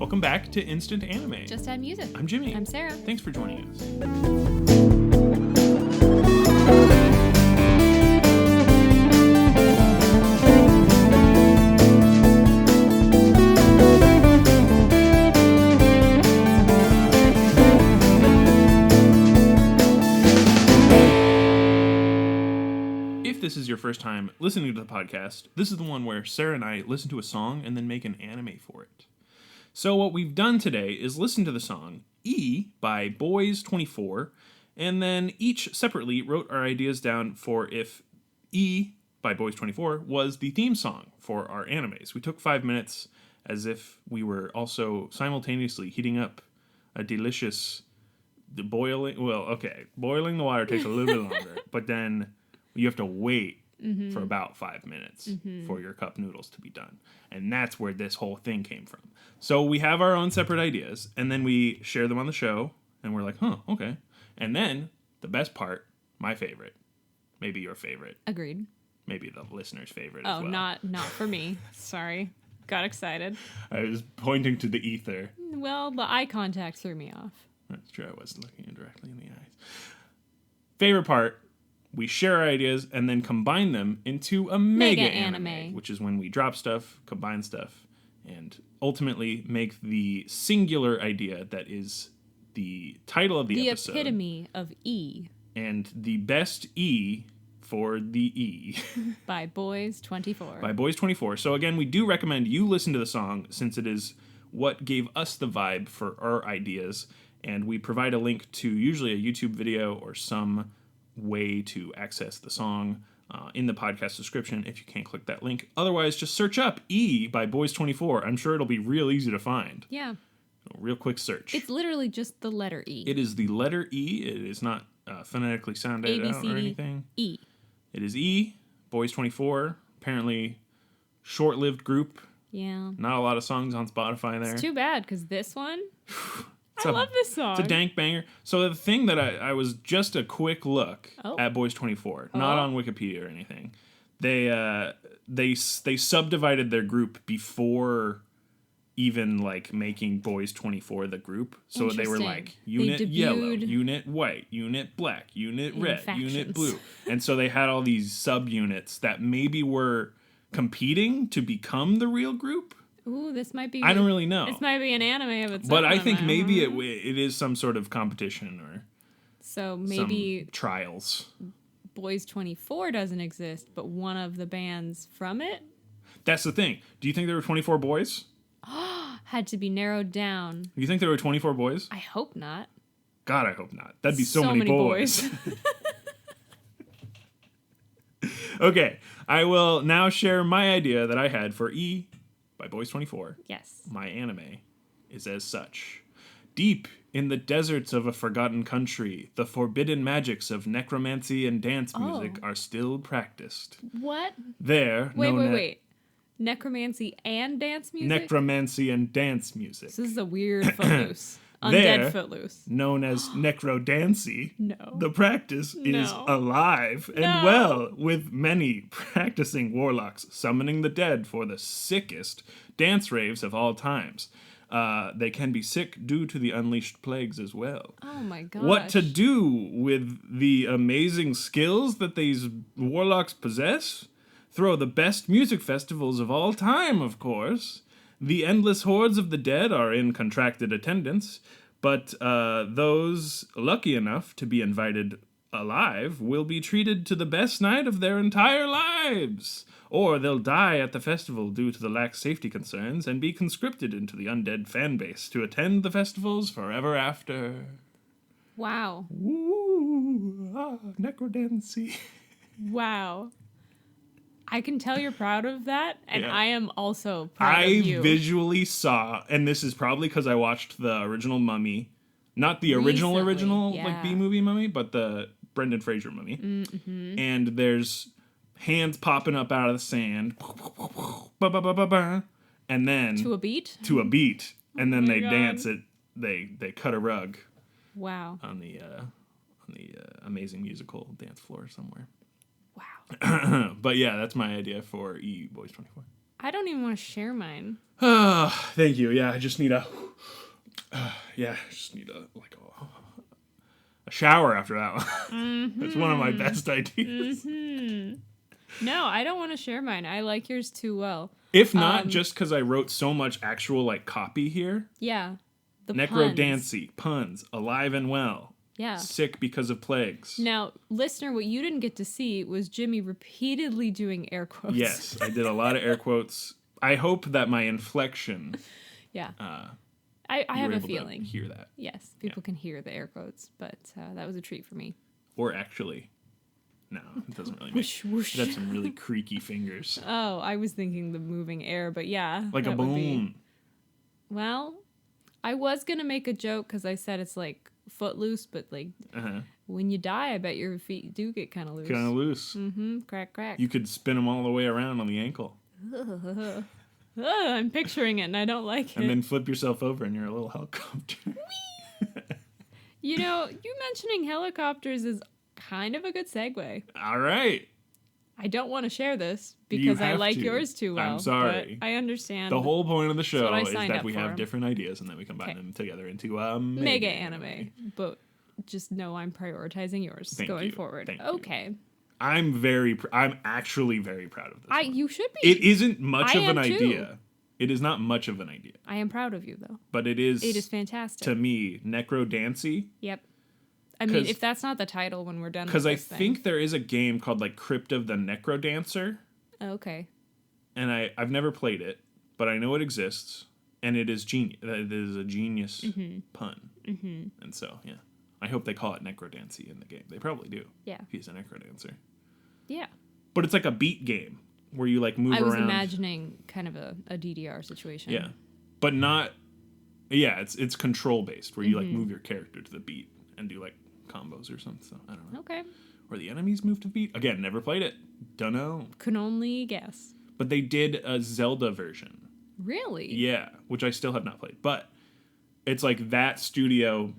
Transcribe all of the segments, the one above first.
Welcome back to Instant Anime. Just Add Music. I'm Jimmy. I'm Sarah. Thanks for joining us. If this is your first time listening to the podcast, this is the one where Sarah and I listen to a song and then make an anime for it. So what we've done today is listen to the song E by Boys24, and then each separately wrote our ideas down for if E by Boys24 was the theme song for our animes. We took 5 minutes as if we were also simultaneously heating up a delicious boiling the water takes a little bit longer, but then you have to wait for about 5 minutes for your cup noodles to be done. And that's where this whole thing came from. So we have our own separate ideas, and then we share them on the show, and we're like, okay. And then, the best part, my favorite, maybe your favorite. Agreed. Maybe the listener's favorite as well. Oh, not for me. Sorry. Got excited. I was pointing to the ether. Well, the eye contact threw me off. That's true, I wasn't looking directly in the eyes. Favorite part, we share our ideas and then combine them into a mega anime, which is when we drop stuff, combine stuff, and ultimately make the singular idea that is the title of the episode. The epitome of E. And the best E for the E. By Boys24. By Boys24. So again, we do recommend you listen to the song since it is what gave us the vibe for our ideas. And we provide a link to usually a YouTube video or some way to access the song in the podcast description if you can't click that link. Otherwise, just search up E by Boys24. I'm sure it'll be real easy to find. Yeah. A real quick search. It's literally just the letter E. It is the letter E. It is not phonetically sounded out or anything. E. It is E, Boys24. Apparently, short-lived group. Yeah. Not a lot of songs on Spotify there. It's too bad, because this one... I love this song. It's a dank banger. So the thing that I was just a quick look at Boys24, not on Wikipedia or anything. They subdivided their group before even like making Boys24 the group. So they were like unit yellow, unit white, unit black, unit red, unit blue. And so they had all these subunits that maybe were competing to become the real group. Ooh, this might be... I don't really know. This might be an anime of its own. But I think maybe it is some sort of competition or so maybe some trials. Boys24 doesn't exist, but one of the bands from it? That's the thing. Do you think there were 24 boys? Had to be narrowed down. You think there were 24 boys? I hope not. God, I hope not. That'd be so many boys. Okay, I will now share my idea that I had for E by Boys24. Yes. My anime is as such. Deep in the deserts of a forgotten country, the forbidden magics of necromancy and dance music are still practiced. What? There, wait. Necromancy and dance music? Necromancy and dance music. This is a weird Footloose. Undead Footloose. Known as necrodancy, no. The practice is alive and well, with many practicing warlocks summoning the dead for the sickest dance raves of all times. They can be sick due to the unleashed plagues as well. Oh my gosh. What to do with the amazing skills that these warlocks possess? Throw the best music festivals of all time, of course. The endless hordes of the dead are in contracted attendance, but those lucky enough to be invited alive will be treated to the best night of their entire lives. Or they'll die at the festival due to the lax safety concerns and be conscripted into the undead fan base to attend the festivals forever after. Wow. Ooh, necrodancy. Wow. I can tell you're proud of that, and I am also proud of you. I visually saw, and this is probably because I watched the original Mummy, not the original like B-movie Mummy, but the Brendan Fraser Mummy. Mm-hmm. And there's hands popping up out of the sand, and then to a beat, and then they dance it. They cut a rug. Wow. On the amazing musical dance floor somewhere. Wow. But yeah, that's my idea for E Boys24. I don't even want to share mine. Thank you. Yeah, I just need a shower after that one. Mm-hmm. That's one of my best ideas. Mm-hmm. No, I don't want to share mine. I like yours too well. If not, just because I wrote so much actual like copy here. Yeah. The Necrodancy, puns, alive and well. Yeah. Sick because of plagues. Now, listener, what you didn't get to see was Jimmy repeatedly doing air quotes. Yes, I did a lot of air quotes. I hope that my inflection. Yeah. I have a feeling. Hear that. Yes, people can hear the air quotes, but that was a treat for me. Or actually, no, it doesn't really make. Whoosh, whoosh. It had some really creaky fingers. Oh, I was thinking the moving air, but yeah. Like a boom. Well, I was going to make a joke because I said it's like footloose, but like when you die, I bet your feet do get kind of loose. Kind of loose. Mm-hmm. Crack, crack. You could spin them all the way around on the ankle. I'm picturing it and I don't like it. And then flip yourself over and you're a little helicopter. You know, you mentioning helicopters is kind of a good segue. All right. I don't want to share this because I like yours too well. I'm sorry. But I understand. The whole point of the show is that we for. have different ideas and then we combine them together into a mega anime. But just know I'm prioritizing yours going forward. Thank okay. You. I'm actually very proud of this. You should be. It isn't much of an idea. Too. It is not much of an idea. I am proud of you though. But it is fantastic. To me, Necrodancy. Yep. I mean, if that's not the title when we're done with this because I think there is a game called like Crypt of the Necrodancer. Oh, okay. And I've never played it, but I know it exists, and it is genius. It is a genius pun. Mm-hmm. And so, yeah. I hope they call it Necrodancy in the game. They probably do. Yeah. If he's a Necrodancer. Yeah. But it's like a beat game where you like move around. I was imagining kind of a DDR situation. Yeah. But not... Yeah, it's control based where you like move your character to the beat and do like combos or something. So I don't know. Okay. Or the enemies move to the beat. Again, never played it. Don't know. Can only guess. But they did a Zelda version. Really? Yeah, which I still have not played. But it's like that studio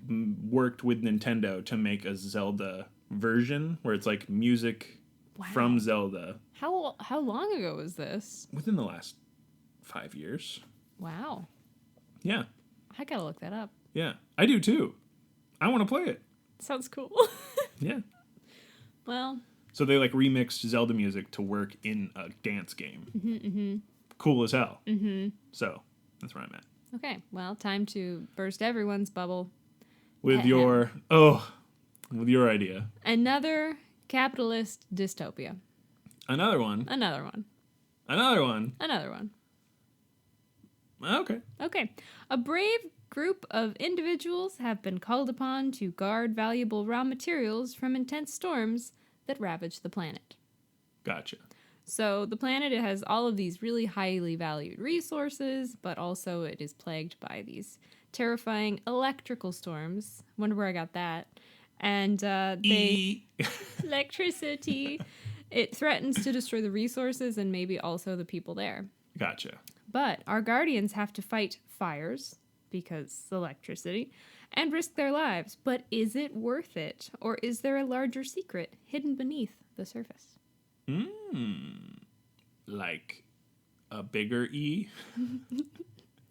worked with Nintendo to make a Zelda version where it's like music from Zelda. How long ago was this? Within the last 5 years. Wow. Yeah. I gotta look that up. Yeah, I do too. I want to play it. Sounds cool. Yeah. Well. So they like remixed Zelda music to work in a dance game. Cool as hell. So that's where I'm at. Okay. Well, time to burst everyone's bubble. With your idea. Another capitalist dystopia. Another one. Another one. Another one. Another one. Okay. Okay. A brave group of individuals have been called upon to guard valuable raw materials from intense storms that ravage the planet. Gotcha. So the planet, it has all of these really highly valued resources, but also it is plagued by these terrifying electrical storms. Wonder where I got that. And electricity, it threatens to destroy the resources and maybe also the people there. Gotcha. But our guardians have to fight fires, because electricity, and risk their lives. But is it worth it? Or is there a larger secret hidden beneath the surface? Like a bigger E?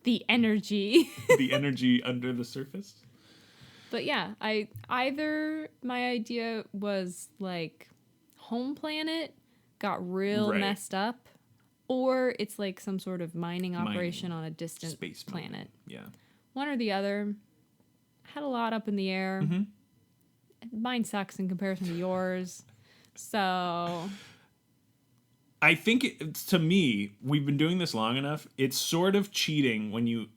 The energy. The energy under the surface? But yeah, my idea was like home planet got real messed up, or it's like some sort of mining operation on a distant space planet. Mining. Yeah. One or the other. Had a lot up in the air. Mine sucks in comparison to yours. So I think to me, we've been doing this long enough. It's sort of cheating when you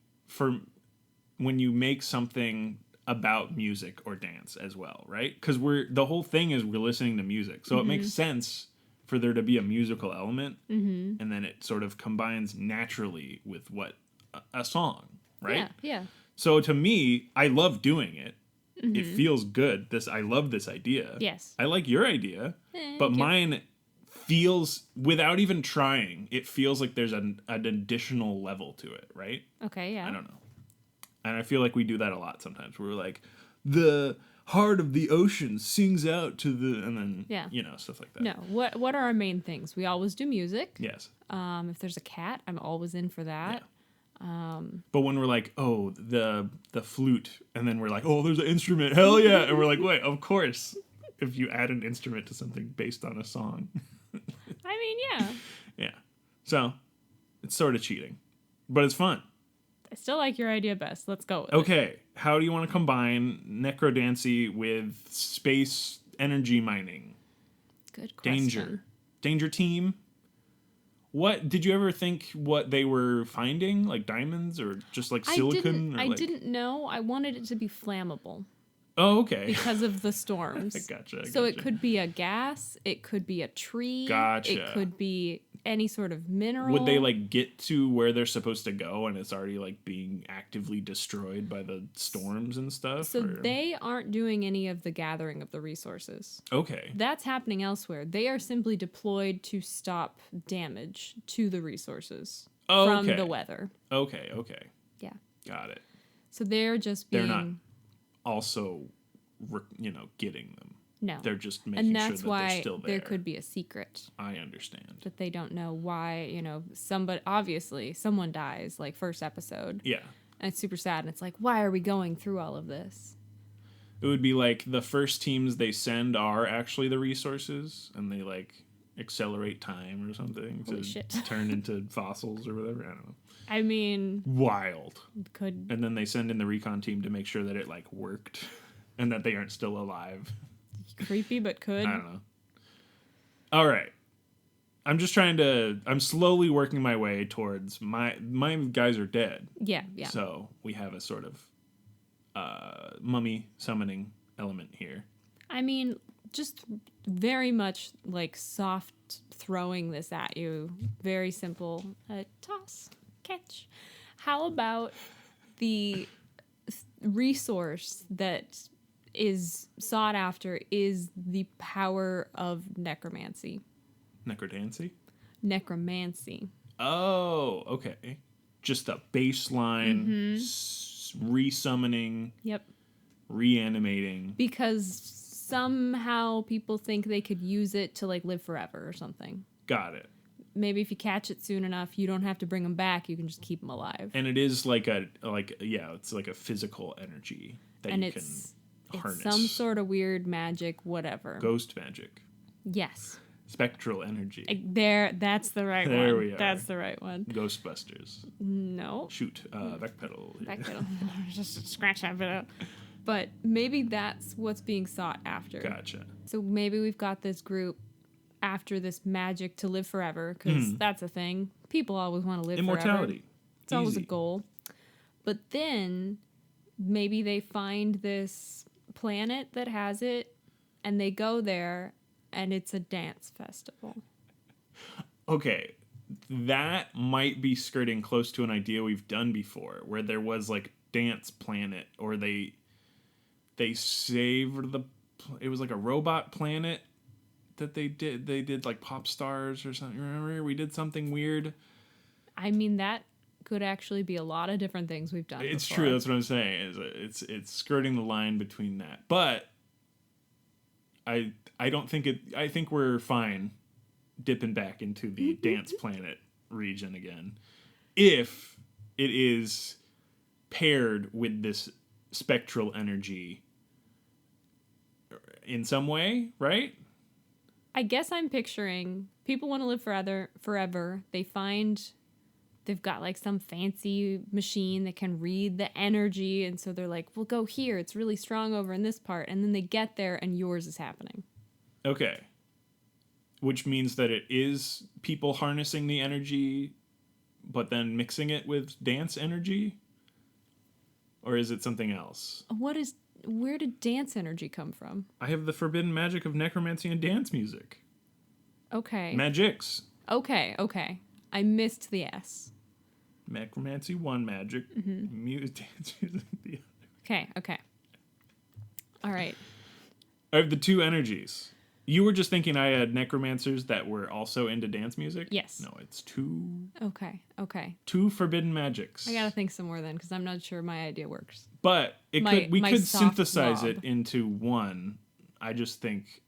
make something about music or dance as well, right? Because the whole thing is we're listening to music, so it makes sense for there to be a musical element, and then it sort of combines naturally with a song, right? Yeah. So to me, I love doing it. It feels good. I love this idea. Yes. I like your idea, but mine feels, without even trying, it feels like there's an additional level to it, right? Okay, yeah. I don't know. And I feel like we do that a lot sometimes. We're like, the heart of the ocean sings out to the, and then, Yeah. Stuff like that. No. What are our main things? We always do music. Yes. If there's a cat, I'm always in for that. Yeah. But when we're like, oh, the flute, and then we're like, oh, there's an instrument, hell yeah, and we're like, wait, of course, if you add an instrument to something based on a song. I mean, yeah. Yeah. So, it's sort of cheating, but it's fun. I still like your idea best. Let's go with it. Okay, how do you want to combine necrodancy with space energy mining? Good question. Danger team? What did you ever think what they were finding, like diamonds or just like silicon? I didn't know. I wanted it to be flammable. Oh, okay. Because of the storms. Gotcha. So it could be a gas. It could be a tree. Gotcha. It could be any sort of mineral. Would they like get to where they're supposed to go and it's already like being actively destroyed by the storms and stuff? So they aren't doing any of the gathering of the resources. Okay. That's happening elsewhere. They are simply deployed to stop damage to the resources from the weather. Okay. Yeah. Got it. So they're just being... They're not also, getting them. No. They're just making sure that they're still there. And that's why there could be a secret. I understand. That they don't know why, obviously someone dies, like first episode. Yeah. And it's super sad. And it's like, why are we going through all of this? It would be like the first teams they send are actually the resources and they like accelerate time or something to turn into fossils or whatever. I don't know. I mean... Wild. Could... And then they send in the recon team to make sure that it like worked and that they aren't still alive. Creepy, but could. I don't know. All right. I'm slowly working my way towards my guys are dead. Yeah. So we have a sort of mummy summoning element here. I mean, just very much like soft throwing this at you. Very simple. Toss, catch. How about the resource that is sought after is the power of necromancy. Necromancy. Oh, okay. Just a baseline resummoning. Yep. Reanimating. Because somehow people think they could use it to like live forever or something. Got it. Maybe if you catch it soon enough, you don't have to bring them back. You can just keep them alive. And it is it's like a physical energy that you can harness. It's some sort of weird magic, whatever. Ghost magic. Yes. Spectral energy. That's the right one. There we are. That's the right one. Ghostbusters. No. Shoot. Backpedal. Backpedal. Just scratch that bit out. But maybe that's what's being sought after. Gotcha. So maybe we've got this group after this magic to live forever, because that's a thing. People always want to live forever. Immortality. It's always a goal. But then maybe they find this planet that has it, and they go there, and it's a dance festival. Okay. That might be skirting close to an idea we've done before, where there was like Dance Planet, or they saved it was like a robot planet that they did like Pop Stars or something. Remember, we did something weird. I mean, that could actually be a lot of different things we've done. It's before. true. That's what I'm saying. It's skirting the line between that, but I don't think it. I think we're fine dipping back into the Dance Planet region again, if it is paired with this spectral energy in some way, right? I guess I'm picturing people want to live forever. They've got like some fancy machine that can read the energy. And so they're like, we'll go here. It's really strong over in this part. And then they get there and yours is happening. Okay. Which means that it is people harnessing the energy, but then mixing it with dance energy? Or is it something else? Where did dance energy come from? I have the forbidden magic of necromancy and dance music. Okay. Magics. Okay. I missed the S. Necromancy, one magic. Dance music, the other. Okay. All right. I have the two energies. You were just thinking I had necromancers that were also into dance music? Yes. No, it's two Okay. forbidden magics. I gotta think some more then, because I'm not sure my idea works. But we my could soft synthesize blob. it into one. I just think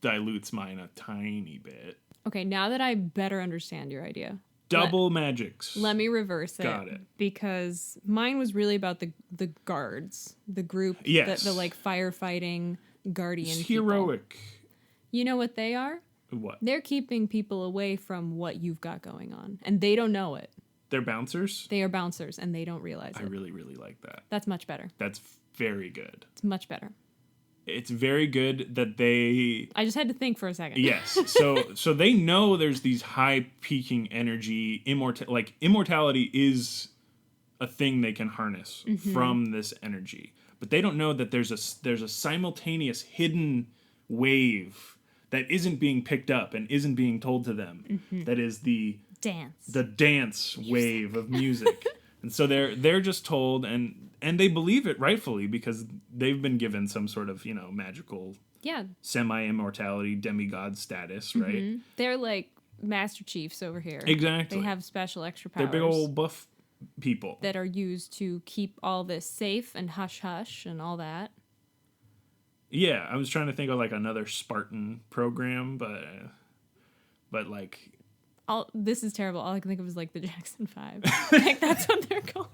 dilutes mine a tiny bit. Okay, now that I better understand your idea, Double magics. let me reverse it. Got it. Because mine was really about the guards, the group, Yes. the like firefighting guardian It's people. heroic. You know what they are? What? They're keeping people away from what you've got going on, and they don't know it. They're bouncers? They are bouncers, and they don't realize I it. really, really like that. That's much better. That's very good. It's much better. It's very good that they I just had to think for a second. yes. So they know there's these high peaking energy immortality is a thing they can harness from this energy. But they don't know that there's a simultaneous hidden wave that isn't being picked up and isn't being told to them. That is the dance wave of music. And so they're just told and they believe it rightfully because they've been given some sort of, magical semi-immortality demigod status, right? They're like Master Chiefs over here. Exactly. They have special extra powers. They're big old buff people that are used to keep all this safe and hush hush and all that. Yeah, I was trying to think of like another Spartan program, but like this is terrible. All I can think of is like the Jackson 5. Like that's what they're called.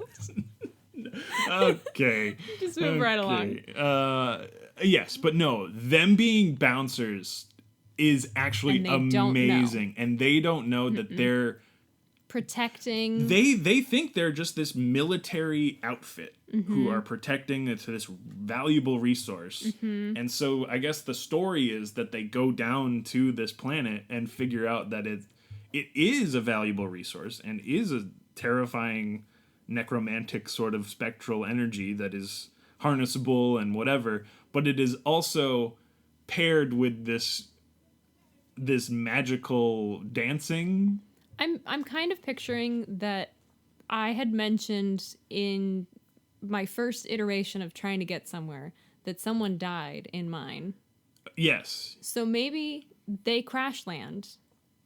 Okay. Just move right along. Yes, but no, them being bouncers is actually amazing, and they don't know that they're protecting. They think they're just this military outfit who are protecting this valuable resource, and so I guess the story is that they go down to this planet and figure out that it is a valuable resource and is a terrifying necromantic sort of spectral energy that is harnessable and whatever, but it is also paired with this magical dancing. I'm kind of picturing that I had mentioned in my first iteration of trying to get somewhere that someone died in mine. Yes. So maybe they crash land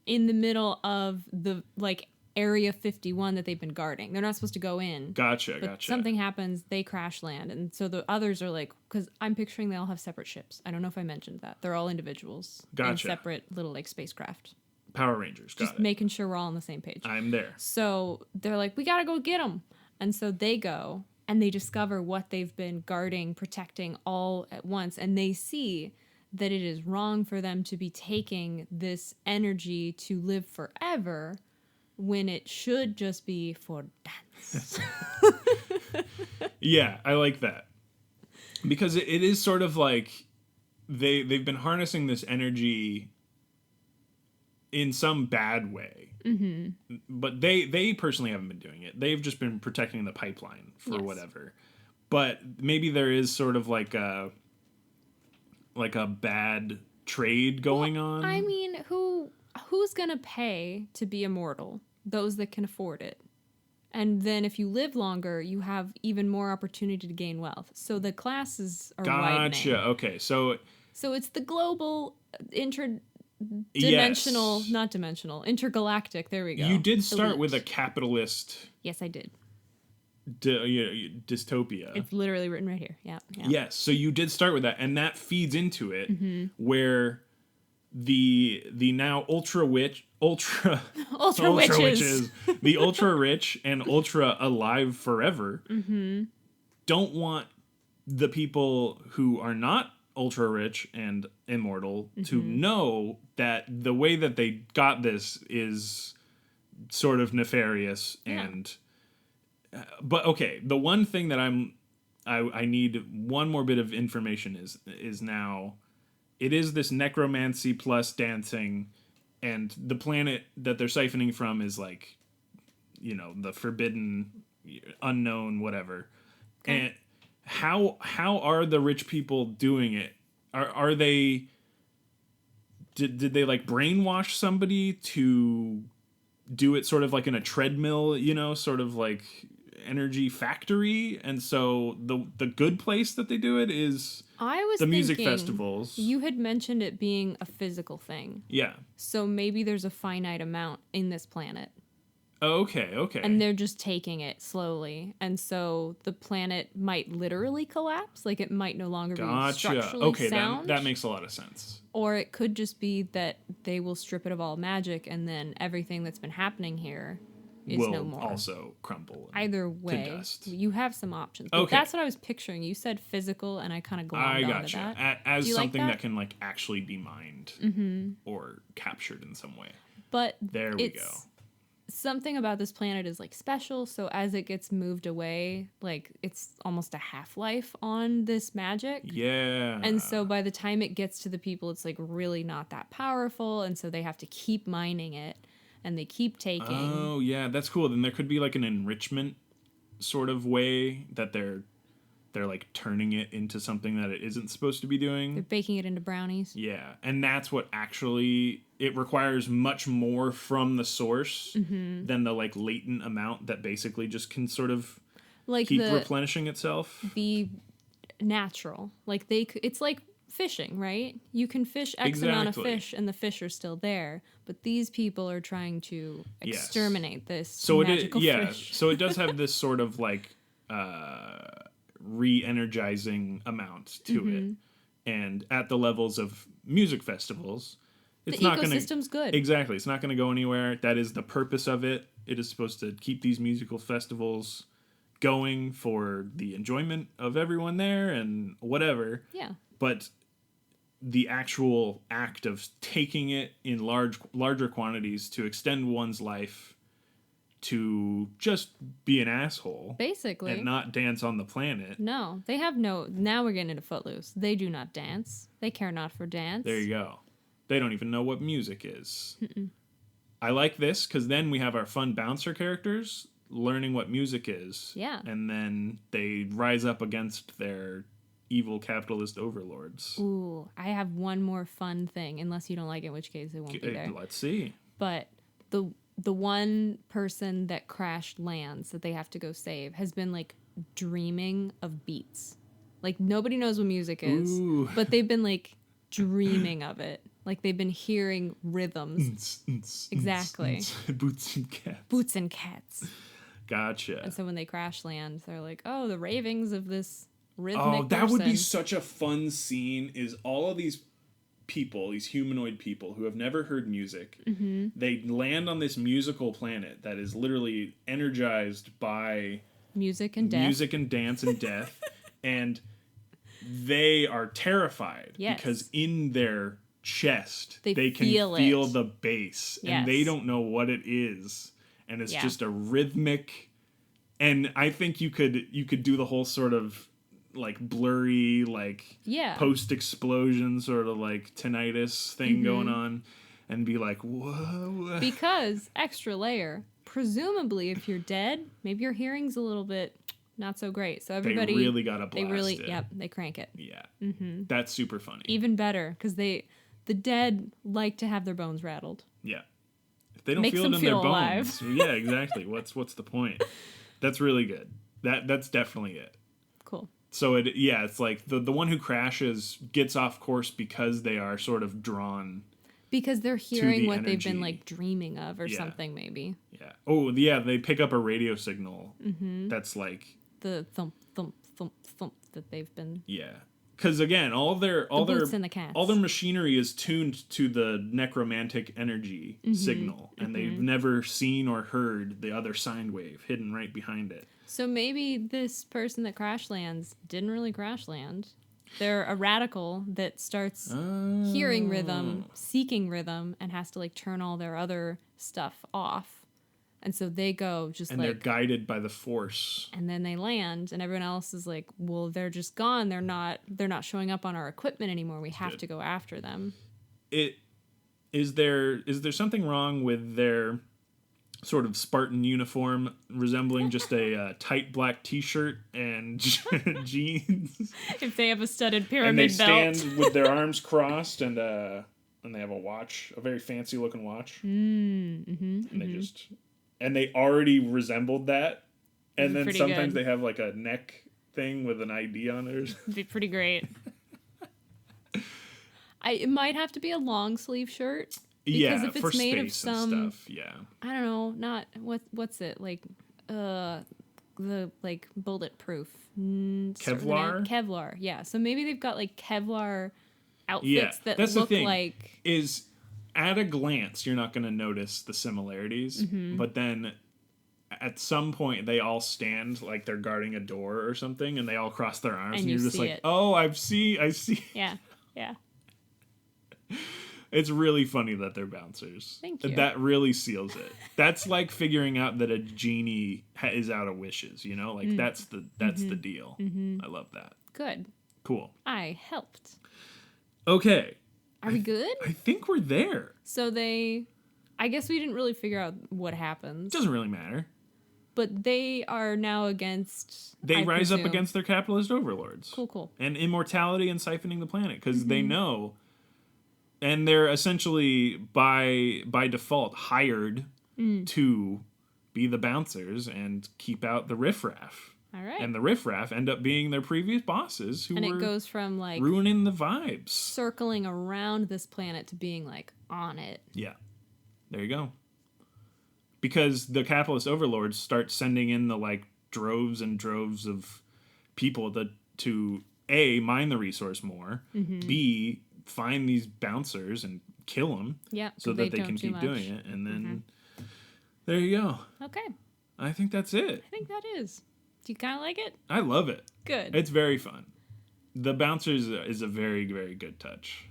in the middle of the like Area 51 that they've been guarding. They're not supposed to go in. Gotcha. Something happens, they crash land. And so the others are like, because I'm picturing they all have separate ships. I don't know if I mentioned that. They're all individuals. Gotcha. And separate little like spacecraft. Power Rangers, got Just it. making sure we're all on the same page. I'm there. So they're like, we gotta go get them. And so they go and they discover what they've been guarding, protecting all at once. And they see that it is wrong for them to be taking this energy to live forever when it should just be for dance. Yeah, I like that. Because it is sort of like they've been harnessing this energy in some bad way. But they personally haven't been doing it. They've just been protecting the pipeline for whatever. But maybe there is sort of like a bad trade going on. I mean, who's gonna pay to be immortal? Those that can afford it. And then if you live longer, you have even more opportunity to gain wealth. So the classes are widening. Gotcha. Okay, so it's the global intergalactic. There we go. You did start Elite. with a capitalist. Yes, I did. Dystopia. It's literally written right here. Yeah. Yes, so you did start with that, and that feeds into it, where the now ultra witches, the ultra rich and ultra alive forever, don't want the people who are not ultra rich and immortal to know that the way that they got this is sort of nefarious and. But okay, the one thing that I need one more bit of information is now, it is this necromancy plus dancing, and the planet that they're siphoning from is like, the forbidden, unknown, whatever. Okay. And how are the rich people doing it? Are they? Did they like brainwash somebody to do it sort of like in a treadmill, sort of like. energy factory, and so the good place that they do it is the music festivals. You had mentioned it being a physical thing. Yeah. So maybe there's a finite amount in this planet. Okay. And they're just taking it slowly. And so the planet might literally collapse. Like, it might no longer be structurally sound. That makes a lot of sense. Or it could just be that they will strip it of all magic, and then everything that's been happening here is no more. Will also crumble. Either way, to dust. you have some options. But that's what I was picturing. You said physical, and I kind of glommed onto that. As something that can like actually be mined or captured in some way. But there we go. Something about this planet is like special, so as it gets moved away, like it's almost a half-life on this magic. Yeah. And so by the time it gets to the people, it's like really not that powerful, and so they have to keep mining it, and they keep taking. Oh yeah, that's cool. Then there could be like an enrichment sort of way that they're like turning it into something that it isn't supposed to be doing. They're baking it into brownies. Yeah, and that's what actually, it requires much more from the source than the like latent amount that basically just can sort of like keep replenishing itself. Be natural. Like it's like fishing, right? You can fish X amount of fish and the fish are still there, but these people are trying to exterminate this magical fish. So it does have this sort of like re-energizing amount to it, and at the levels of music festivals, it's not going to ecosystem's good. Exactly, it's not going to go anywhere. That is the purpose of it. It is supposed to keep these musical festivals going for the enjoyment of everyone there and whatever. Yeah. But the actual act of taking it in larger quantities to extend one's life, to just be an asshole. Basically. And not dance on the planet. No. They have no... Now we're getting into Footloose. They do not dance. They care not for dance. There you go. They don't even know what music is. I like this, because then we have our fun bouncer characters learning what music is. Yeah. And then they rise up against their evil capitalist overlords. Ooh, I have one more fun thing, unless you don't like it, in which case it won't be there. Let's see. But the one person that crash lands that they have to go save has been like dreaming of beats. Like, nobody knows what music is, but they've been like dreaming of it. Like, they've been hearing rhythms. Exactly. Boots and cats. Boots and cats. Gotcha. And so when they crash land, they're like, oh, the ravings of this rhythmic that person. would be such a fun scene, is all of these people, these humanoid people who have never heard music, they land on this musical planet that is literally energized by music and dance and death, and they are terrified because in their chest they can feel the bass, and they don't know what it is, and it's just a rhythmic. And I think you could do the whole sort of like blurry, like post-explosion sort of like tinnitus thing going on, and be like, whoa. Because, extra layer, presumably if you're dead, maybe your hearing's a little bit not so great. So everybody... They really gotta blast it. Yep, they crank it. Yeah. That's super funny. Even better, because the dead like to have their bones rattled. Yeah. If they don't feel it in their bones... Yeah, exactly. What's the point? That's really good. That's definitely it. Cool. So it's like the one who crashes gets off course because they are sort of drawn, because they're hearing what they've been like dreaming of or something, maybe. Yeah. Oh yeah, they pick up a radio signal that's like the thump thump thump thump that they've been. Yeah. Because again, all their machinery is tuned to the necromantic energy signal, and they've never seen or heard the other sine wave hidden right behind it. So maybe this person that crash lands didn't really crash land. They're a radical that starts hearing rhythm, seeking rhythm, and has to like turn all their other stuff off. And so they go and they're guided by the force. And then they land, and everyone else is like, well, they're just gone. They're not showing up on our equipment anymore. We have to go after them. Is there something wrong with their sort of Spartan uniform resembling just a tight black t-shirt and jeans? If they have a studded pyramid belt. And they stand with their arms crossed, and they have a watch, a very fancy looking watch. And they already resembled that And then pretty sometimes good. they have like a neck thing with an ID on it. It'd be pretty great. It might have to be a long sleeve shirt. Because if it's made of some and stuff, yeah. I don't know, not what's it like, the like bulletproof Kevlar. Yeah, so maybe they've got like Kevlar outfits that that's look the thing, like. Is at a glance you're not going to notice the similarities, but then at some point they all stand like they're guarding a door or something, and they all cross their arms, and you're just like, oh, I see. Yeah. It's really funny that they're bouncers. Thank you. That really seals it. That's like figuring out that a genie is out of wishes, you know? Like, that's the deal. I love that. Good. Cool. I helped. Okay. Are we good? I think we're there. So I guess we didn't really figure out what happens. Doesn't really matter. But they are now against. They rise up against their capitalist overlords. Cool. And immortality and siphoning the planet, because they know. And they're essentially, by default, hired to be the bouncers and keep out the riffraff. All right. And the riffraff end up being their previous bosses who were it goes from like ruining the vibes. Circling around this planet to being like on it. Yeah. There you go. Because the capitalist overlords start sending in the like droves and droves of people to A, mine the resource more, B, find these bouncers and kill them so that they can keep doing it. And then there you go. Okay. I think that's it. I think that is. Do you kind of like it? I love it. Good. It's very fun. The bouncers is a very, very good touch.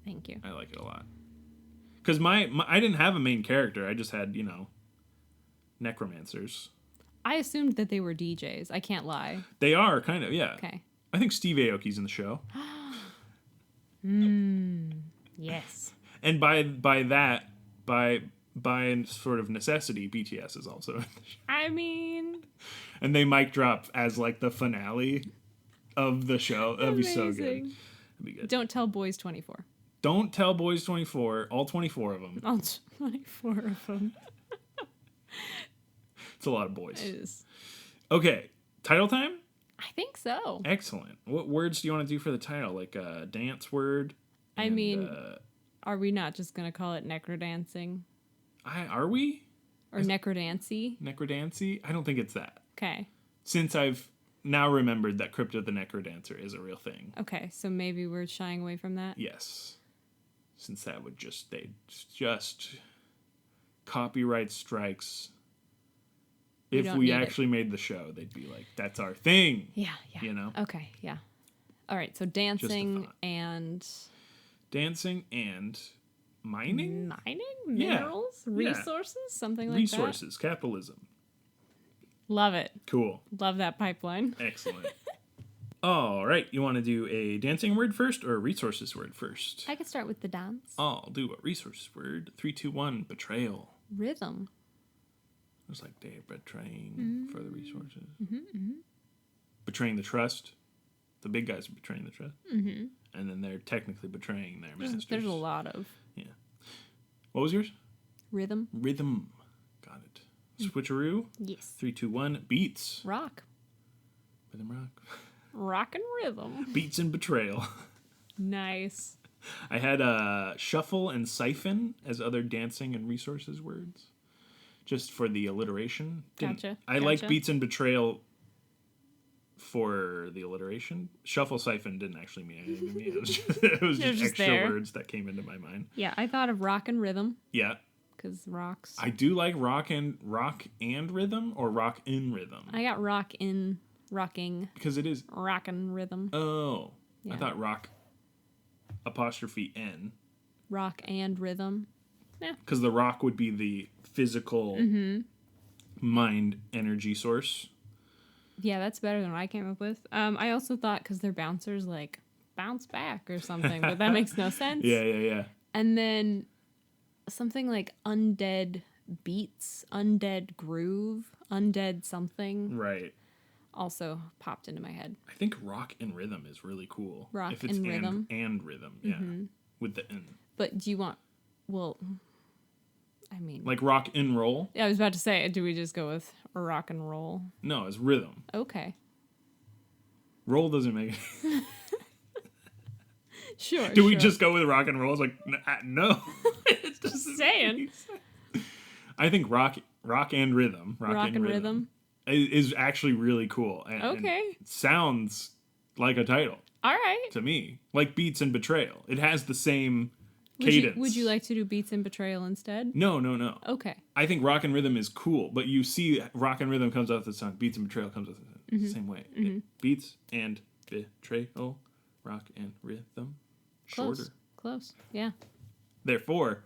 Thank you. I like it a lot. Because I didn't have a main character. I just had, necromancers. I assumed that they were DJs. I can't lie. They are, kind of, yeah. Okay. I think Steve Aoki's in the show. Yes. And by sort of necessity, BTS is also in the show. I mean... And they mic drop as, like, the finale of the show. That'd be so good. That'd be good. Don't tell Boys 24. Don't tell Boys 24, all 24 of them. All 24 of them. It's a lot of boys. It is. Okay, title time? I think so. Excellent. What words do you want to do for the title? Like a dance word? I mean, are we not just going to call it necrodancing? Are we? Or necrodancy? Necrodancy? I don't think it's that. Okay. Since I've now remembered that Crypto the Necrodancer is a real thing. Okay, so maybe we're shying away from that? Yes. Since that would they'd just copyright strikes. If we actually made the show, they'd be like, that's our thing. Yeah. You know? Okay, yeah. All right, so dancing and... Dancing and mining? Mining? Minerals? Yeah. Resources? Something like Resources. Capitalism. Love it. Cool. Love that pipeline. Excellent. All right. You want to do a dancing word first or a resources word first? I could start with the dance. I'll do a resources word. 3, 2, 1. Betrayal. Rhythm. It's like they're betraying for the resources. Betraying the trust. The big guys are betraying the trust. And then they're technically betraying their masters. There's a lot of. Yeah. What was yours? Rhythm. Rhythm. Got it. Switcheroo. Yes. 3, 2, 1. Beats. Rock. Rhythm rock. Rock and rhythm. Beats and betrayal. Nice. I had shuffle and siphon as other dancing and resources words. Just for the alliteration. Gotcha. I like beats and betrayal for the alliteration. Shuffle siphon didn't actually mean anything to me. It was just extra there. words that came into my mind. Yeah, I thought of rock and rhythm. Yeah. Because rocks. I do like rock and rhythm or rock in rhythm. I got rocking. Because it is. Rock and rhythm. Oh. Yeah. I thought rock apostrophe N. Rock and rhythm. Yeah. Because the rock would be the physical mind energy source. Yeah, that's better than what I came up with. I also thought because they're bouncers, like bounce back or something, but that makes no sense. Yeah. And then something like undead beats, undead groove, undead something. Right. Also popped into my head. I think rock and rhythm is really cool. Rock if it's and rhythm. And rhythm, yeah. With the N. But do you want, well, I mean, Like rock and roll? yeah, I was about to say, do we just go with rock and roll? No, it's rhythm. Okay. Roll doesn't make it. Sure. Do we just go with rock and roll? It's like, no. It's Just saying. I think rock and rhythm. Rock and rhythm. Is actually really cool. Okay. And sounds like a title All right. to me. Like Beats and Betrayal. It has the same cadence. Would you like to do Beats and Betrayal instead? No. Okay. I think rock and rhythm is cool, but you see rock and rhythm comes out of the song. Beats and Betrayal comes out of the same way. Beats and Betrayal. Rock and rhythm. Shorter. Close. Yeah. Therefore,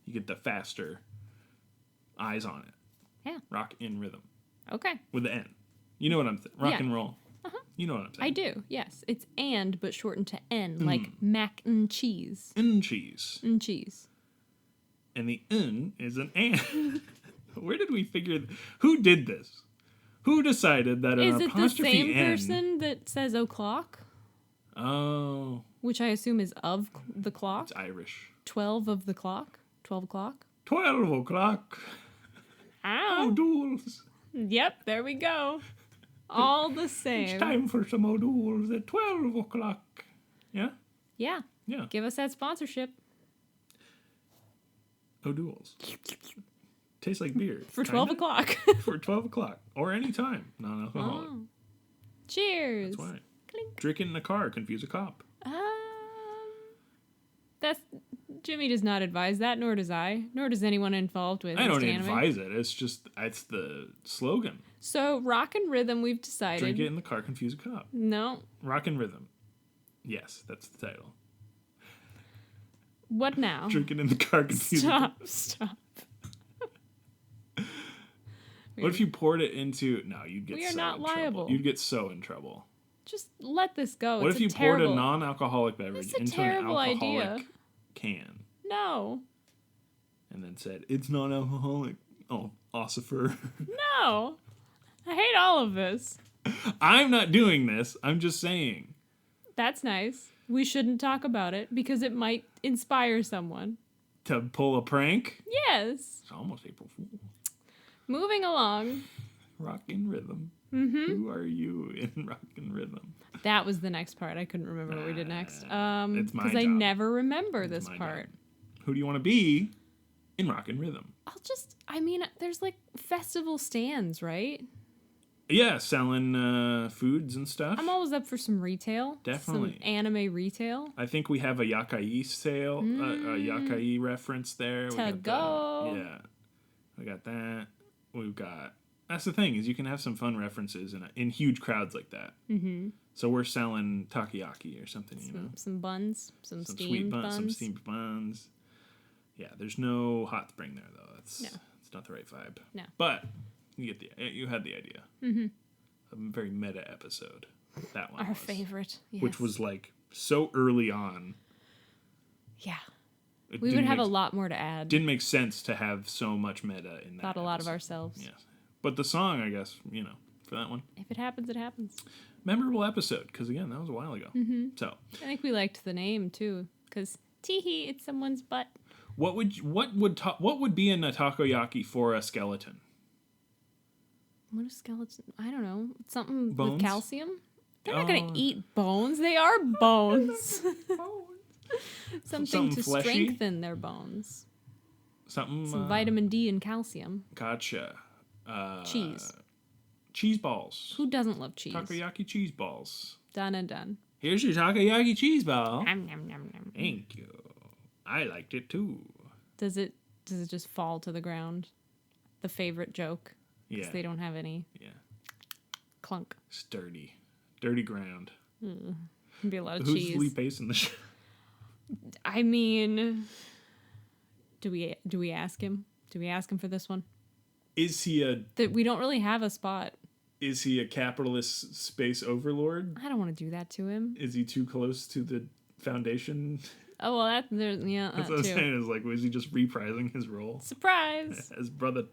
you get the faster eyes on it. Yeah. Rock and rhythm. Okay. With the N. You know what I'm saying? Rock Yeah. and roll. You know what I'm saying? I do. Yes. It's and, but shortened to N, like mac and cheese. And cheese. And cheese. And the N is an and. Where did we figure... Who did this? Who decided that Is an it the apostrophe same N... person that says o'clock? Oh. Which I assume is of the clock? It's Irish. 12 of the clock? 12 o'clock? 12 o'clock. Ow. O'Douls. Yep, there we go. All the same. It's time for some O'Douls at 12 o'clock. Yeah? Yeah. Yeah. Give us that sponsorship. O'Douls. Tastes like beer. For 12 o'clock. For 12 o'clock. Or any time. Non-alcoholic. Oh. Cheers. That's why. Clink. Drink it in the car. Confuse a cop. That's Jimmy does not advise that, nor does I, nor does anyone involved with I don't anime. advise it. It's the slogan. So rock and rhythm, we've decided. Drink it in the car. Confuse a cop. No. Rock and rhythm. Yes, that's the title. What now? Drink it in the car. Confuse a cop. Stop. What if you poured it into... No, you'd get We are so not in liable. trouble. You'd get so in trouble. Just let this go. What It's if you terrible... poured a non-alcoholic beverage It's a into an terrible alcoholic idea. can No. and then said, it's non-alcoholic? Oh, ossifer. No. I hate all of this. I'm not doing this. I'm just saying. That's nice. We shouldn't talk about it because it might inspire someone. To pull a prank? Yes. It's almost April Fool. Moving along. Rock and rhythm. Mm-hmm. Who are you in rock and rhythm? That was the next part. I couldn't remember what we did next. It's my Because I job. never remember It's this my part. job. Who do you want to be in rock and rhythm? There's like festival stands, right? Yeah, selling foods and stuff. I'm always up for some retail. Definitely. Some anime retail. I think we have a yakai sale, a yakai reference there. We To got go. that. Yeah, we got that. We've got. That's the thing is you can have some fun references in huge crowds like that. Mm-hmm. So we're selling takoyaki or something, you know, Some buns. Some sweet steamed buns. some steamed buns. Yeah, there's no hot spring there though. It's No. It's not the right vibe. No. But you had the idea. Mm-hmm. A very meta episode. That one. Our was, favorite. Yes. which was like so early on. Yeah. It We would didn't have a make- lot more to add. Didn't make sense to have so much meta in that. Thought a lot of episode. ourselves. Yes. But the song, I guess, for that one. If it happens, it happens. Memorable episode, because again, that was a while ago. Mm-hmm. So, I think we liked the name too, because teehee, it's someone's butt. what would be in a takoyaki for a skeleton? What a skeleton? I don't know. Something Bones? with calcium? They're not going Oh. to eat bones. They are bones. Something Something to fleshy? strengthen their bones. Something. Some vitamin D and calcium. Gotcha. Cheese. Cheese balls. Who doesn't love cheese? Takoyaki cheese balls. Done and done. Here's your takoyaki cheese ball. Nom, nom, nom, nom. Thank you. I liked it too. Does it just fall to the ground? The favorite joke. Yeah. They don't have any Yeah. clunk. Sturdy. Dirty ground. It'd be a lot of Who's cheese. Lee Pace in the show? I mean, do we ask him? Do we ask him for this one? Is he We don't really have a spot. a capitalist space overlord? I don't want to do that to him. Is he too close to the Foundation? Oh well, that's That's what I'm too. saying. Is like, was he just reprising his role Surprise. as brother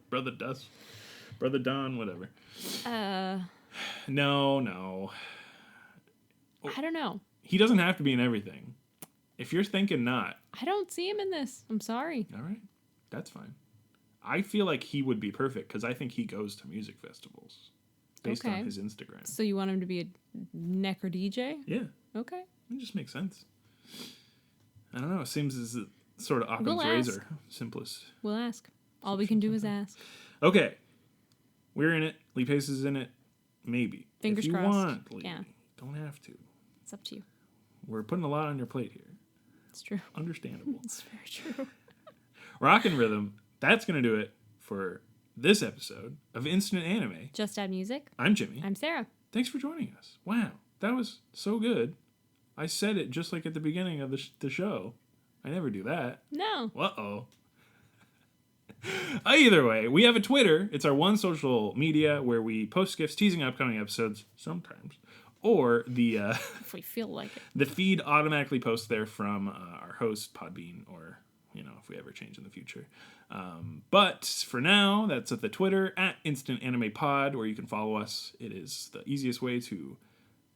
Don, whatever? Uh, No. I don't know. He doesn't have to be in everything. If you're thinking not, I don't see him in this. I'm sorry. all right, that's fine. I feel like he would be perfect because I think he goes to music festivals based on his Instagram. So you want him to be a necker DJ? Yeah. Okay. It just makes sense. I don't know. It seems as sort of Occam's razor. Simplest. We'll ask. All we can do is ask. Okay. We're in it. Lee Pace is in it. Maybe. Fingers if you crossed. Want, Lee, yeah. Don't have to. It's up to you. We're putting a lot on your plate here. It's true. Understandable. It's very true. Rock and Rhythm. That's going to do it for this episode of Instant Anime. Just Add Music. I'm Jimmy. I'm Sarah. Thanks for joining us. Wow. That was so good. I said it just like at the beginning of the show. I never do that. No. Uh-oh. Either way, we have a Twitter. It's our one social media where we post GIFs teasing upcoming episodes sometimes. Or if we feel like it. The feed automatically posts there from our host, Podbean, or, if we ever change in the future. But for now, that's at the Twitter, at Instant Anime Pod, where you can follow us. It is the easiest way to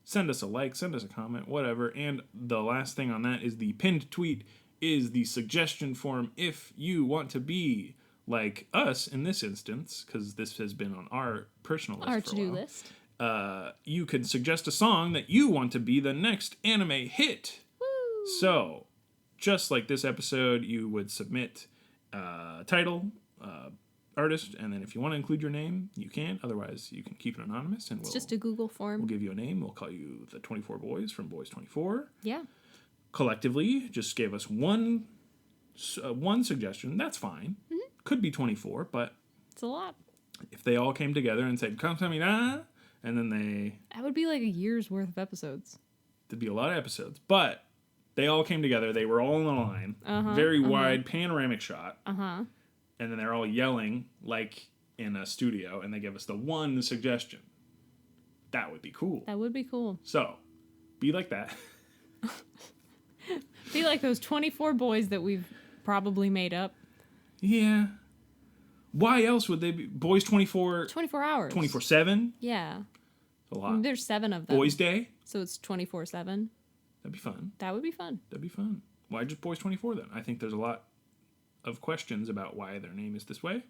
send us a like, send us a comment, whatever. And the last thing on that is the pinned tweet is the suggestion form if you want to be like us in this instance, because this has been on our personal list. Our to-do list. You can suggest a song that you want to be the next anime hit. Woo. So, just like this episode, you would submit title, artist, and then if you want to include your name, you can. Otherwise, you can keep it anonymous. And it's just a Google form. We'll give you a name. We'll call you the 24 Boys from Boys 24. Yeah. Collectively, just give us one suggestion. That's fine. Mm-hmm. Could be 24, but it's a lot. If they all came together and said, "Come to me now," and then that would be like a year's worth of episodes. There'd be a lot of episodes, but they all came together. They were all in a line, very wide panoramic shot, and then they're all yelling like in a studio, and they give us the one suggestion. That would be cool. That would be cool. So, be like that. Be like those 24 boys that we've probably made up. Yeah. Why else would they be? Boys 24... 24 hours. 24/7? Yeah. A lot. There's 7 of them. Boys Day? So it's 24/7. That'd be fun. That would be fun. That'd be fun. Why just Boys 24 then? I think there's a lot of questions about why their name is this way.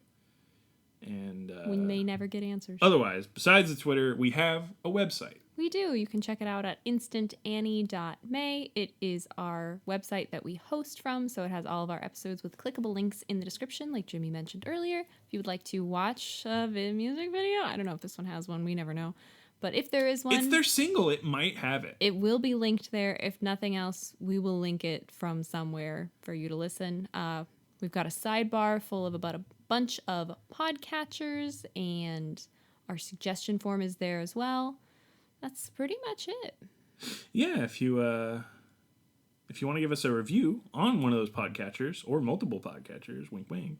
And we may never get answers. Otherwise, besides the Twitter, we have a website. We do. You can check it out at instantannie.may. It is our website that we host from, so it has all of our episodes with clickable links in the description, like Jimmy mentioned earlier. If you would like to watch a music video, I don't know if this one has one. We never know. But if there is one... If they're single, it might have it. It will be linked there. If nothing else, we will link it from somewhere for you to listen. We've got a sidebar full of about a bunch of podcatchers, and our suggestion form is there as well. That's pretty much it. Yeah, if you want to give us a review on one of those podcatchers or multiple podcatchers, wink wink,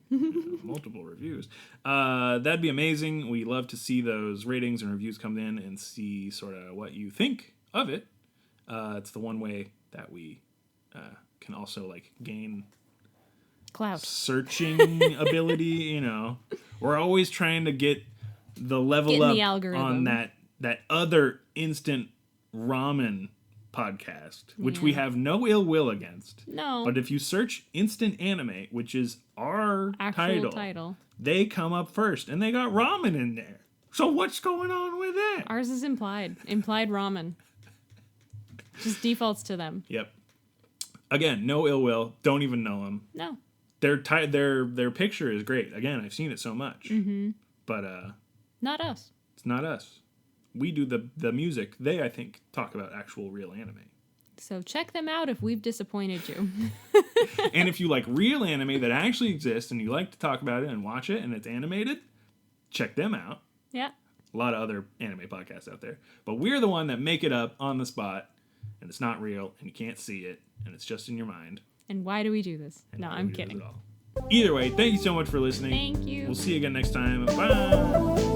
multiple reviews, that'd be amazing. We love to see those ratings and reviews come in and see sort of what you think of it. It's the one way that we can also like gain clout, searching ability. We're always trying to get the level up on that other instant ramen podcast, which we have no ill will against. No. But if you search Instant Anime, which is our actual title, they come up first, and they got ramen in there. So what's going on with that? Ours is implied ramen. Just defaults to them. Yep. Again, no ill will. Don't even know them. No. Their picture is great. Again, I've seen it so much. Mm-hmm. But not us. It's not us. We do the music. They, I think, talk about actual real anime. So check them out if we've disappointed you. And if you like real anime that actually exists and you like to talk about it and watch it and it's animated, check them out. Yeah. A lot of other anime podcasts out there. But we're the one that make it up on the spot, and it's not real, and you can't see it, and it's just in your mind. And why do we do this? No, I'm kidding. Either way, thank you so much for listening. Thank you. We'll see you again next time. Bye.